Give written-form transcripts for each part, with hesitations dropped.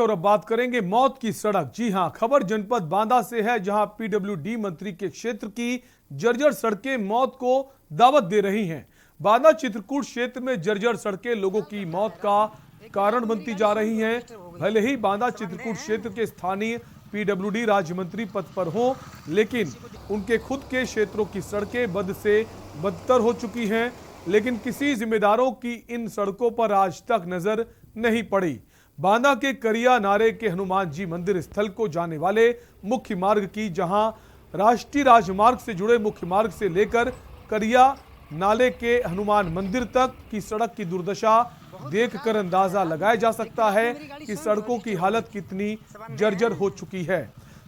और अब बात करेंगे मौत की सड़क। जी हां, खबर जनपद बांदा से है, जहां पीडब्ल्यूडी मंत्री के क्षेत्र की जर्जर सड़कें मौत को दावत दे रही हैं। बांदा चित्रकूट क्षेत्र में जर्जर सड़कें लोगों की मौत का कारण बनती जा रही हैं। भले ही बांदा चित्रकूट क्षेत्र के स्थानीय पीडब्ल्यूडी राज्य मंत्री पद पर हों, लेकिन उनके खुद के क्षेत्रों की सड़कें बद से बदतर हो चुकी हैं। लेकिन किसी जिम्मेदारों की इन सड़कों पर आज तक नजर नहीं पड़ी। बांदा के करिया नारे के हनुमान जी मंदिर स्थल को जाने वाले मुख्य मार्ग की, जहां राष्ट्रीय राजमार्ग से जुड़े मुख्य मार्ग से लेकर करिया नाले के हनुमान मंदिर तक की सड़क की दुर्दशा देखकर अंदाजा लगाया जा सकता है कि सड़कों की हालत कितनी जर्जर हो चुकी है।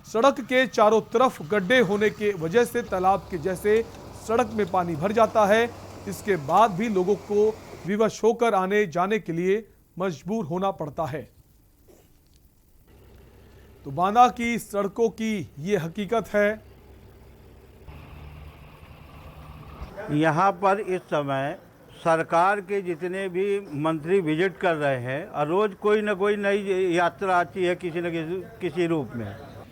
सड़क के चारों तरफ गड्ढे होने के वजह से तालाब के जैसे सड़क में पानी भर जाता है। इसके बाद भी लोगों को विवश होकर आने जाने के लिए मजबूर होना पड़ता है। तो बांदा की सड़कों की ये हकीकत है। यहाँ पर इस समय सरकार के जितने भी मंत्री विजिट कर रहे हैं और रोज कोई न कोई नई यात्रा आती है किसी न किसी रूप में।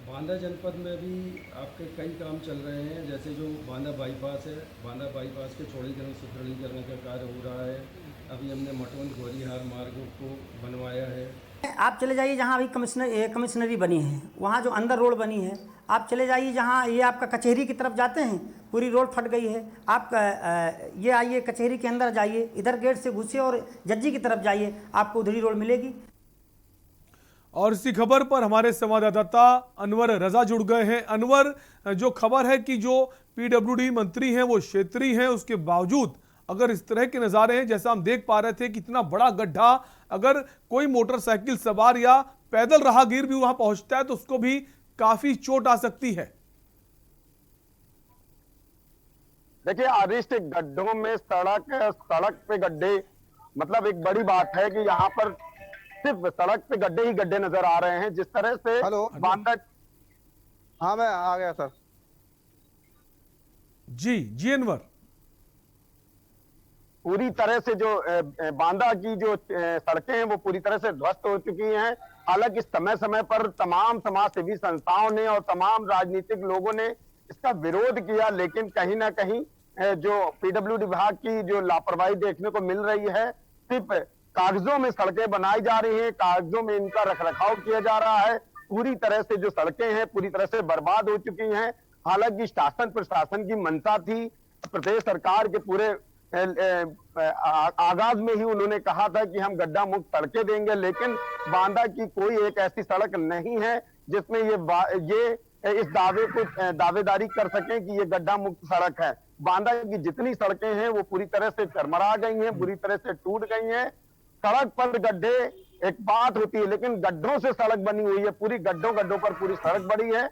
बांदा जनपद में भी आपके कई काम चल रहे हैं, जैसे जो बांदा बाईपास है, बांदा बाईपास के चौड़ीकरण सुदृढ़ीकरण का कार्य हो रहा है। अभी हमने मटवन गोरीहार मार्ग को बनवाया है। आप चले जाइए जहाँ अभी कमिश्नरी बनी है, वहाँ जो अंदर रोड बनी है, आप चले जाइए जहाँ ये आपका कचहरी की तरफ जाते हैं, पूरी रोड फट गई है। आप ये आइए कचहरी के अंदर जाइए, इधर गेट से घुसिए और जज्जी की तरफ जाइए, आपको उधरी रोड मिलेगी। और इसी खबर पर हमारे संवाददाता अनवर रजा जुड़ गए हैं। अनवर, जो खबर है कि जो पीडब्ल्यूडी मंत्री हैं वो क्षेत्रीय हैं, उसके बावजूद अगर इस तरह के नज़ारे हैं जैसा हम देख पा रहे थे कि इतना बड़ा गड्ढा, अगर कोई मोटरसाइकिल सवार या पैदल राहगीर भी वहां पहुंचता है तो उसको भी काफी चोट आ सकती है। देखिए, अरिष्ट गड्ढों में सड़क पे गड्ढे, मतलब एक बड़ी बात है कि यहाँ पर सिर्फ सड़क पे गड्ढे ही गड्ढे नजर आ रहे हैं। जिस तरह से बांदा। हाँ, मैं आ गया सर। जी अनवर, पूरी तरह से जो बांदा की जो सड़कें हैं वो पूरी तरह से ध्वस्त हो चुकी हैं। हालांकि समय समय पर तमाम समाज सेवी संस्थाओं ने और तमाम राजनीतिक लोगों ने इसका विरोध किया, लेकिन कहीं ना कहीं जो पीडब्ल्यूडी विभाग की जो लापरवाही देखने को मिल रही है। सिर्फ कागजों में सड़कें बनाई जा रही हैं, कागजों में इनका रखरखाव किया जा रहा है। पूरी तरह से जो सड़कें हैं पूरी तरह से बर्बाद हो चुकी हैं। हालांकि शासन प्रशासन की मंशा थी, प्रदेश सरकार के पूरे आगाज में ही उन्होंने कहा था कि हम गड्ढा मुक्त सड़कें देंगे, लेकिन बांदा की कोई एक ऐसी सड़क नहीं है जिसमें ये इस दावे को दावेदारी कर सकें कि ये गड्ढा मुक्त सड़क है। बांदा की जितनी सड़कें हैं वो पूरी तरह से चरमरा गई हैं, पूरी तरह से टूट गई हैं। सड़क पर गड्ढे एक बात होती है, लेकिन गड्ढों से सड़क बनी हुई है, पूरी गड्ढों पर पूरी सड़क बनी है।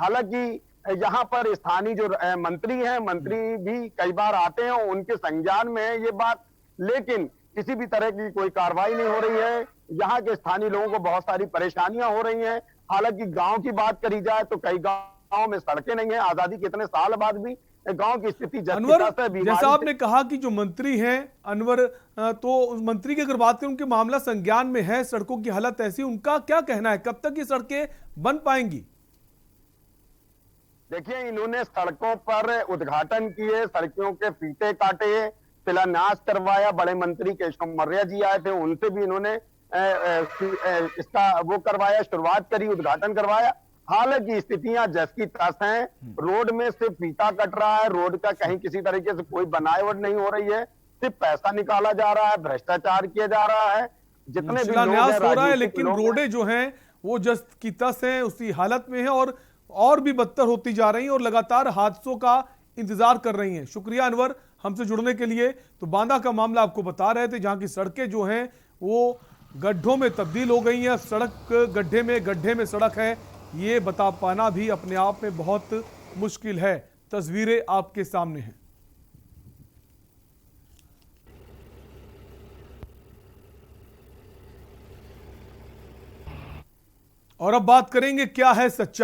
हालांकि यहाँ पर स्थानीय जो मंत्री हैं, मंत्री भी कई बार आते हैं, उनके संज्ञान में है ये बात, लेकिन किसी भी तरह की कोई कार्रवाई नहीं हो रही है। यहाँ के स्थानीय लोगों को बहुत सारी परेशानियां हो रही हैं। हालांकि गांव की बात करी जाए तो कई गांव में सड़कें नहीं है। आजादी के इतने साल बाद भी गांव की स्थिति अनवर, जैसा आपने कहा कि जो मंत्री हैं अनवर, तो उस मंत्री की अगर बात करें, उनके मामला संज्ञान में है, सड़कों की हालत ऐसी, उनका क्या कहना है, कब तक ये सड़कें बन पाएंगी? देखिए, इन्होंने सड़कों पर उद्घाटन किए, सड़कों के फीते काटे, शिलान्यास करवाया। बड़े मंत्री केशव मौर्य जी आए थे, उनसे भी इन्होंने इसका वो करवाया, शुरुआत करी, उद्घाटन करवाया। हालांकि स्थितियां जस की तस हैं। रोड में सिर्फ फीता कट रहा है, रोड का कहीं किसी तरीके से कोई बनावट नहीं हो रही है, सिर्फ पैसा निकाला जा रहा है, भ्रष्टाचार किया जा रहा है। जितने भी शिलान्यास हो रहा है, लेकिन रोडें जो हैं वो जस की तस हैं, उसी हालत में है और भी बदतर होती जा रही हैं और लगातार हादसों का इंतजार कर रही हैं। शुक्रिया अनवर हमसे जुड़ने के लिए। तो बांदा का मामला आपको बता रहे थे, जहां की सड़कें जो हैं वो गड्ढों में तब्दील हो गई हैं। सड़क गड्ढे में सड़क है, ये बता पाना भी अपने आप में बहुत मुश्किल है। तस्वीरें आपके सामने हैं। और अब बात करेंगे क्या है सच्चाई।